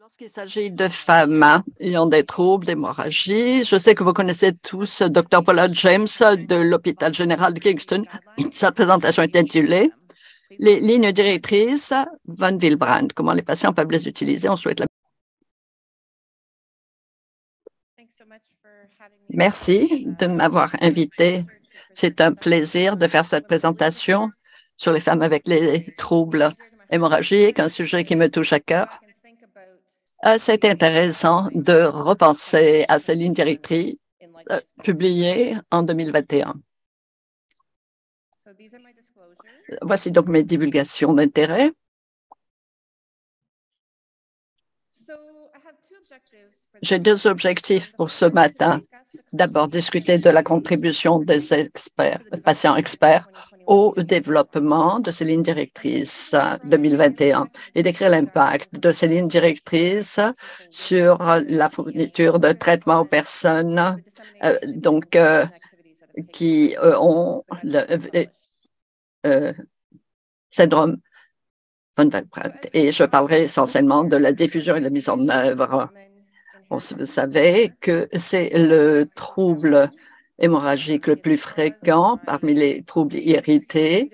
Lorsqu'il s'agit de femmes ayant des troubles d'hémorragie, je sais que vous connaissez tous Dr. Paula James de l'hôpital général de Kingston. Sa présentation est intitulée Les lignes directrices Van Willebrand, comment les patients peuvent les utiliser. On souhaite la... Merci de m'avoir invité. C'est un plaisir de faire cette présentation sur les femmes avec les troubles hémorragiques, un sujet qui me touche à cœur. C'est intéressant de repenser à ces lignes directrices publiées en 2021. Voici donc mes divulgations d'intérêt. J'ai deux objectifs pour ce matin. D'abord, discuter de la contribution des experts, patients experts au développement de ces lignes directrices 2021 et décrire l'impact de ces lignes directrices sur la fourniture de traitements aux personnes qui ont le syndrome von Willebrand. Et je parlerai essentiellement de la diffusion et de la mise en œuvre. Vous savez que c'est le trouble hémorragique le plus fréquent parmi les troubles irrités.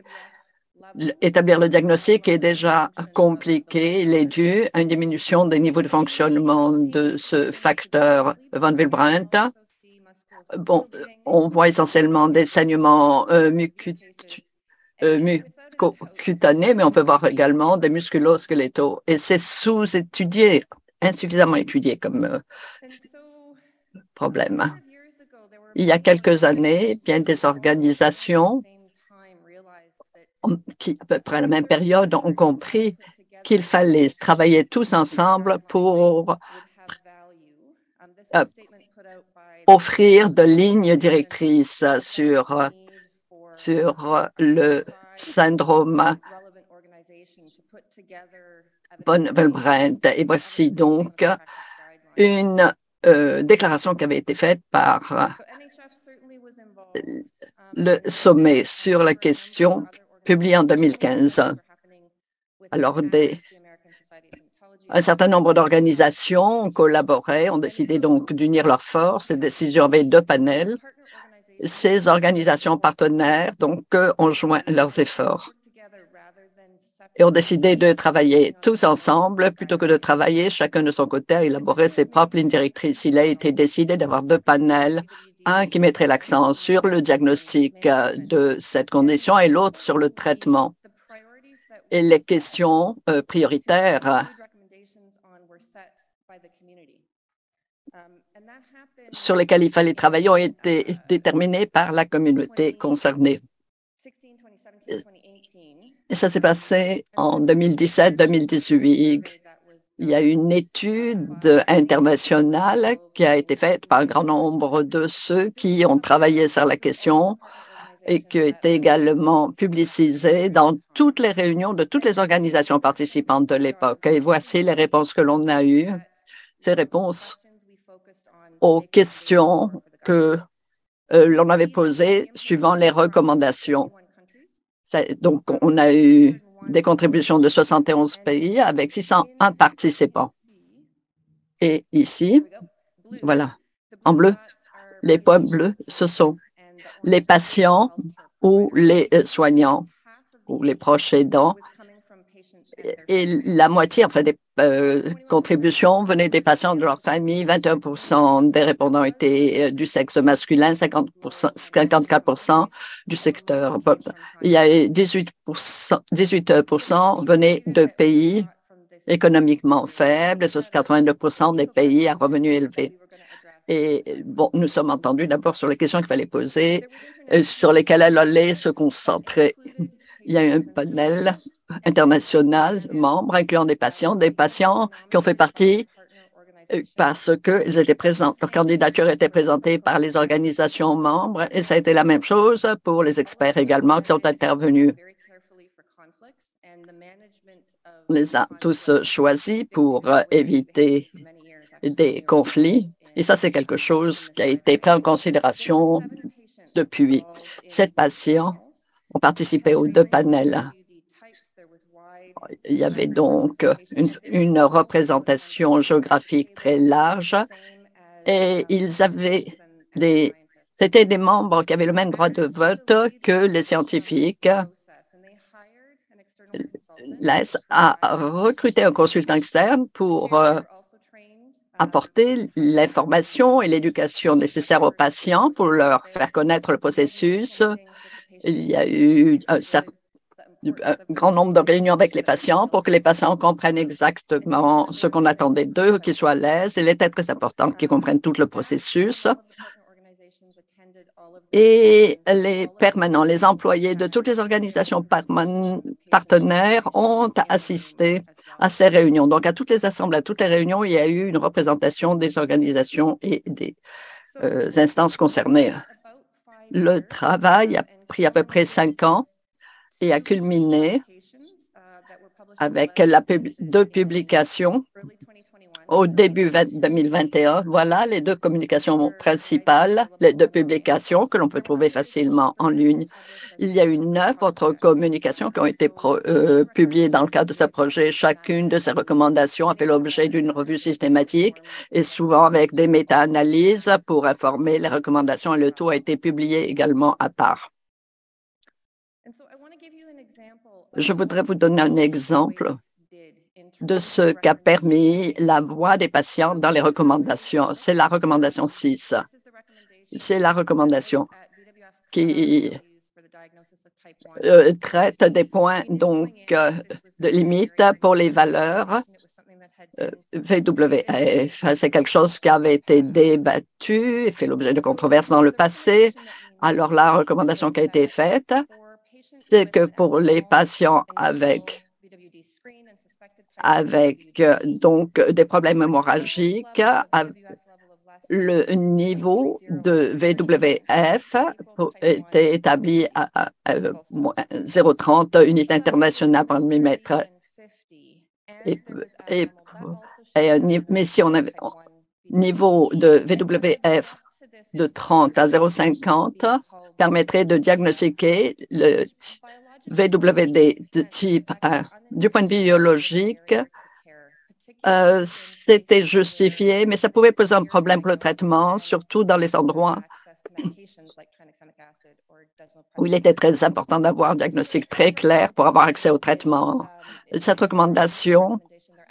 Établir le diagnostic est déjà compliqué. Il est dû à une diminution des niveaux de fonctionnement de ce facteur von Willebrand. Bon, on voit essentiellement des saignements mucocutanés, mais on peut voir également des musculo-squelettaux. Et c'est sous-étudié, insuffisamment étudié comme problème. Il y a quelques années, bien des organisations qui, à peu près à la même période, ont compris qu'il fallait travailler tous ensemble pour offrir de lignes directrices sur le syndrome von Willebrand. Et voici donc une déclaration qui avait été faite par le sommet sur la question publié en 2015. Alors, un certain nombre d'organisations ont collaboré, ont décidé donc d'unir leurs forces. Cette décision avait deux panels. Ces organisations partenaires donc ont joint leurs efforts et ont décidé de travailler tous ensemble plutôt que de travailler chacun de son côté à élaborer ses propres lignes directrices. Il a été décidé d'avoir deux panels, un qui mettrait l'accent sur le diagnostic de cette condition et l'autre sur le traitement. Et les questions prioritaires sur lesquelles il fallait travailler ont été déterminées par la communauté concernée. Et ça s'est passé en 2017-2018. Il y a une étude internationale qui a été faite par un grand nombre de ceux qui ont travaillé sur la question et qui a été également publicisée dans toutes les réunions de toutes les organisations participantes de l'époque. Et voici les réponses que l'on a eues. Ces réponses aux questions que l'on avait posées suivant les recommandations. Donc, on a eu des contributions de 71 pays avec 601 participants. Et ici, voilà, en bleu, les points bleus, ce sont les patients ou les soignants ou les proches aidants. Et la moitié, enfin, des contributions venaient des patients de leur famille. 21% des répondants étaient du sexe masculin, 54% du secteur. Il y a 18% venaient de pays économiquement faibles et 82% des pays à revenus élevés. Et bon, nous sommes entendus d'abord sur les questions qu'il fallait poser, sur lesquelles elle allait se concentrer. Il y a eu un panel international, membres, incluant des patients qui ont fait partie parce qu'ils étaient présents. Leur candidature était présentée par les organisations membres et ça a été la même chose pour les experts également qui sont intervenus. On les a tous choisis pour éviter des conflits. Et ça, c'est quelque chose qui a été pris en considération depuis. 7 patients ont participé aux deux panels. Il y avait donc une représentation géographique très large et c'était des membres qui avaient le même droit de vote que les scientifiques. L'AS a recruté un consultant externe pour apporter l'information et l'éducation nécessaires aux patients pour leur faire connaître le processus. Il y a eu un grand nombre de réunions avec les patients pour que les patients comprennent exactement ce qu'on attendait d'eux, qu'ils soient à l'aise. Il était très important qu'ils comprennent tout le processus. Et les permanents, les employés de toutes les organisations partenaires ont assisté à ces réunions. Donc, à toutes les assemblées, à toutes les réunions, il y a eu une représentation des organisations et des instances concernées. Le travail a pris à peu près 5 ans et a culminé avec deux publications au début 2021. Voilà les deux communications principales, les deux publications que l'on peut trouver facilement en ligne. Il y a eu 9 autres communications qui ont été publiées dans le cadre de ce projet. Chacune de ces recommandations a fait l'objet d'une revue systématique et souvent avec des méta-analyses pour informer les recommandations, et le tout a été publié également à part. Je voudrais vous donner un exemple de ce qu'a permis la voix des patients dans les recommandations. C'est la recommandation 6. C'est la recommandation qui traite des points de limite pour les valeurs VWF. C'est quelque chose qui avait été débattu et fait l'objet de controverses dans le passé. Alors, la recommandation qui a été faite, c'est que pour les patients avec donc des problèmes hémorragiques, le niveau de VWF était établi à 0,30 unités internationales par millimètre. Mais si on avait un niveau de VWF de 30 à 0,50, permettrait de diagnostiquer le VWD de type 1. Du point de vue biologique, c'était justifié, mais ça pouvait poser un problème pour le traitement, surtout dans les endroits où il était très important d'avoir un diagnostic très clair pour avoir accès au traitement. Cette recommandation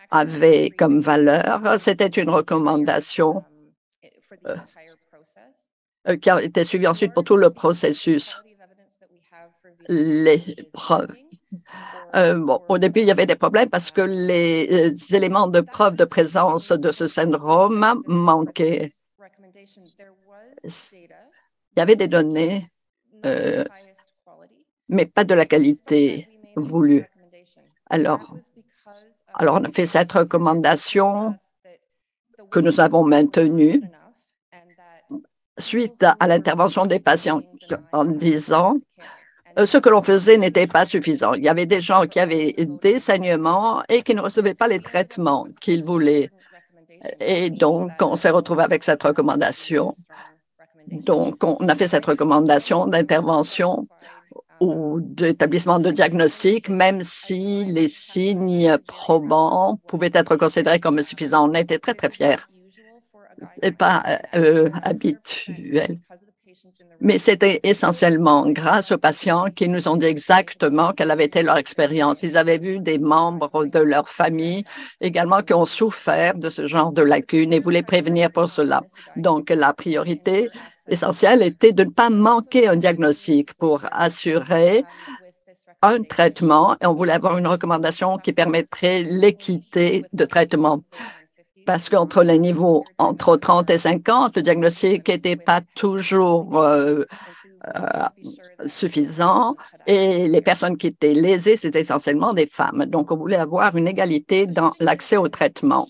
avait comme valeur, c'était une recommandation qui a été suivie ensuite pour tout le processus. Au début, il y avait des problèmes parce que les éléments de preuve de présence de ce syndrome manquaient. Il y avait des données, mais pas de la qualité voulue. Alors, on a fait cette recommandation que nous avons maintenue suite à l'intervention des patients en disant ce que l'on faisait n'était pas suffisant. Il y avait des gens qui avaient des saignements et qui ne recevaient pas les traitements qu'ils voulaient. Et donc, on s'est retrouvé avec cette recommandation. Donc, on a fait cette recommandation d'intervention ou d'établissement de diagnostic, même si les signes probants pouvaient être considérés comme suffisants. On a été très, très fiers. Ce n'est pas habituel. Mais c'était essentiellement grâce aux patients qui nous ont dit exactement quelle avait été leur expérience. Ils avaient vu des membres de leur famille également qui ont souffert de ce genre de lacunes et voulaient prévenir pour cela. Donc, la priorité essentielle était de ne pas manquer un diagnostic pour assurer un traitement et on voulait avoir une recommandation qui permettrait l'équité de traitement. Parce qu'entre les niveaux entre 30 et 50, le diagnostic n'était pas toujours suffisant et les personnes qui étaient lésées, c'était essentiellement des femmes. Donc, on voulait avoir une égalité dans l'accès au traitement.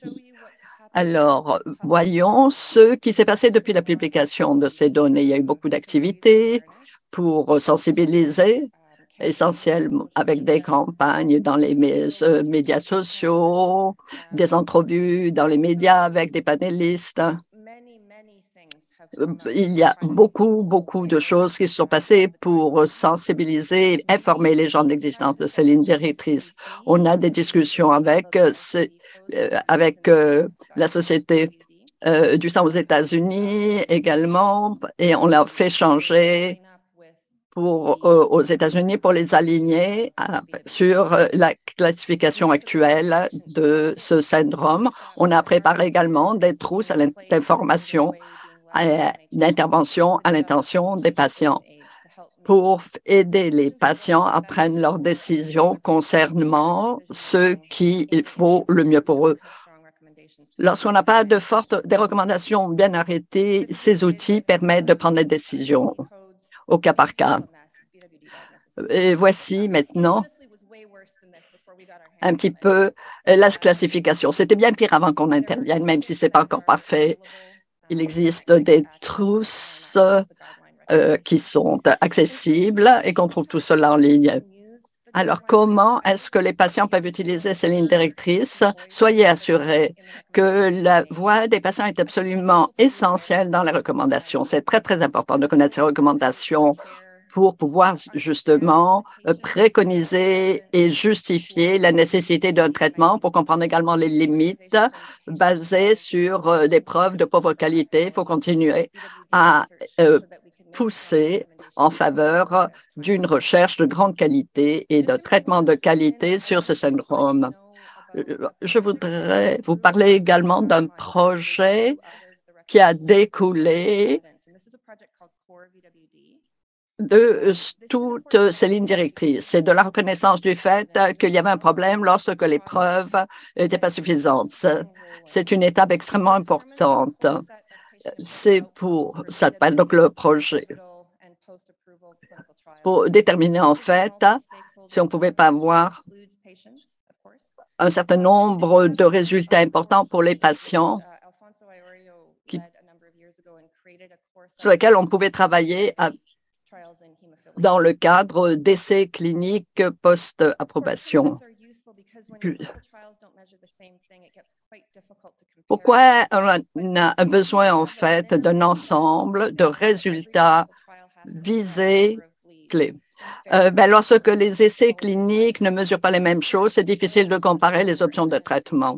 Alors, voyons ce qui s'est passé depuis la publication de ces données. Il y a eu beaucoup d'activités pour sensibiliser, essentiellement avec des campagnes dans les médias sociaux, des entrevues dans les médias avec des panélistes. Il y a beaucoup de choses qui se sont passées pour sensibiliser, informer les gens de l'existence de ces lignes directrices. On a des discussions avec la société du sang aux États-Unis également, et on l'a fait changer aux États-Unis pour les aligner sur la classification actuelle de ce syndrome. On a préparé également des trousses d'information d'intervention à l'intention des patients pour aider les patients à prendre leurs décisions concernant ce qu'il faut le mieux pour eux. Lorsqu'on n'a pas des recommandations bien arrêtées, ces outils permettent de prendre des décisions au cas par cas. Et voici maintenant un petit peu la classification. C'était bien pire avant qu'on intervienne, même si ce n'est pas encore parfait. Il existe des trousses qui sont accessibles et qu'on trouve tout cela en ligne. Alors, comment est-ce que les patients peuvent utiliser ces lignes directrices? Soyez assurés que la voix des patients est absolument essentielle dans les recommandations. C'est très important de connaître ces recommandations pour pouvoir justement préconiser et justifier la nécessité d'un traitement, pour comprendre également les limites basées sur des preuves de pauvre qualité. Il faut continuer à pousser en faveur d'une recherche de grande qualité et de traitement de qualité sur ce syndrome. Je voudrais vous parler également d'un projet qui a découlé de toutes ces lignes directrices. C'est de la reconnaissance du fait qu'il y avait un problème lorsque les preuves n'étaient pas suffisantes. C'est une étape extrêmement importante. Ça s'appelle donc le projet pour déterminer en fait si on ne pouvait pas avoir un certain nombre de résultats importants pour les patients sur lesquels on pouvait travailler dans le cadre d'essais cliniques post-approbation. Pourquoi on a besoin en fait d'un ensemble de résultats visés clés? Lorsque les essais cliniques ne mesurent pas les mêmes choses, c'est difficile de comparer les options de traitement.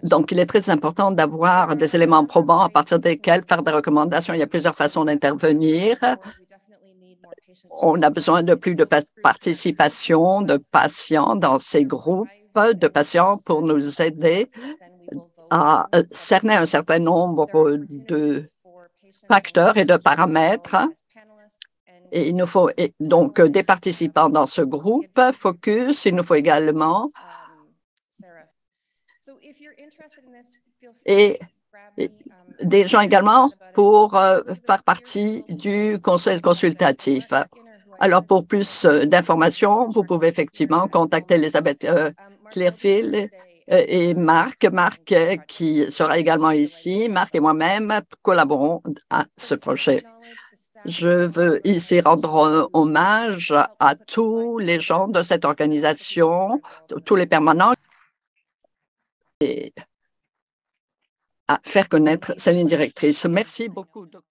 Donc, il est très important d'avoir des éléments probants à partir desquels faire des recommandations. Il y a plusieurs façons d'intervenir. On a besoin de plus de participation de patients dans ces groupes de patients pour nous aider à cerner un certain nombre de facteurs et de paramètres. Et il nous faut donc des participants dans ce groupe focus. Il nous faut également et des gens également pour faire partie du conseil consultatif. Alors, pour plus d'informations, vous pouvez effectivement contacter Elisabeth Clearfield et Marc. Marc qui sera également ici. Marc et moi-même collaborons à ce projet. Je veux ici rendre hommage à tous les gens de cette organisation, tous les permanents, et à faire connaître ces lignes directrices. Merci beaucoup, Dr.